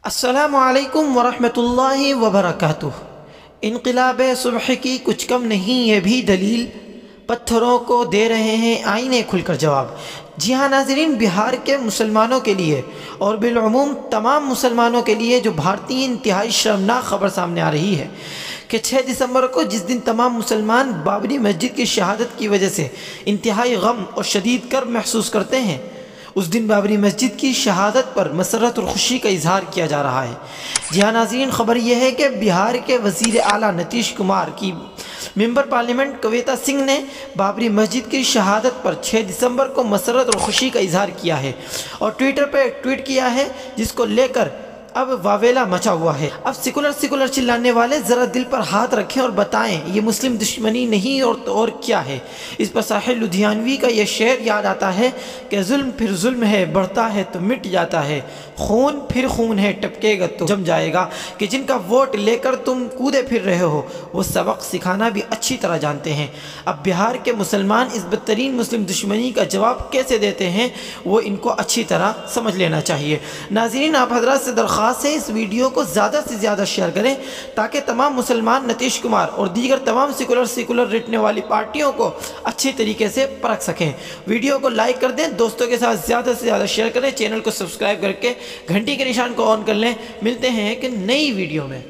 السلام علیکم ورحمۃ اللہ وبرکاتہ۔ انقلاب صبح کی کچھ کم نہیں یہ بھی دلیل، پتھروں کو دے رہے ہیں آئینے کھل کر جواب۔ جی ہاں ناظرین، بہار کے مسلمانوں کے لیے اور بالعموم تمام مسلمانوں کے لیے جو بھارتی انتہائی شرمناک خبر سامنے آ رہی ہے کہ 6 دسمبر کو جس دن تمام مسلمان بابری مسجد کی شہادت کی وجہ سے انتہائی غم اور شدید کرب محسوس کرتے ہیں، اس دن بابری مسجد کی شہادت پر مسرت اور خوشی کا اظہار کیا جا رہا ہے۔ جی ہاں ناظرین، خبر یہ ہے کہ بہار کے وزیر اعلیٰ نتیش کمار کی ممبر پارلیمنٹ کویتا سنگھ نے بابری مسجد کی شہادت پر 6 دسمبر کو مسرت اور خوشی کا اظہار کیا ہے اور ٹویٹر پہ ایک ٹویٹ کیا ہے جس کو لے کر اب واویلا مچا ہوا ہے۔ اب سیکولر چلانے والے ذرا دل پر ہاتھ رکھیں اور بتائیں یہ مسلم دشمنی نہیں اور کیا ہے۔ اس پر ساحل لدھیانوی کا یہ شعر یاد آتا ہے کہ ظلم پھر ظلم ہے، بڑھتا ہے تو مٹ جاتا ہے، خون پھر خون ہے، ٹپکے گا تو جم جائے گا، کہ جن کا ووٹ لے کر تم کودے پھر رہے ہو وہ سبق سکھانا بھی اچھی طرح جانتے ہیں۔ اب بہار کے مسلمان اس بدترین مسلم دشمنی کا جواب کیسے دیتے ہیں وہ ان کو اچھی طرح سمجھ لینا چاہیے۔ ناظرین، آپ حضرات سے درخواست ہے اس ویڈیو کو زیادہ سے زیادہ شیئر کریں تاکہ تمام مسلمان نتیش کمار اور دیگر تمام سیکولر رٹنے والی پارٹیوں کو اچھی طریقے سے پرکھ سکیں۔ ویڈیو کو لائک کر دیں، دوستوں کے ساتھ زیادہ سے زیادہ شیئر کریں، چینل کو سبسکرائب کر کے گھنٹی کے نشان کو آن کر لیں۔ ملتے ہیں ایک نئی ویڈیو میں۔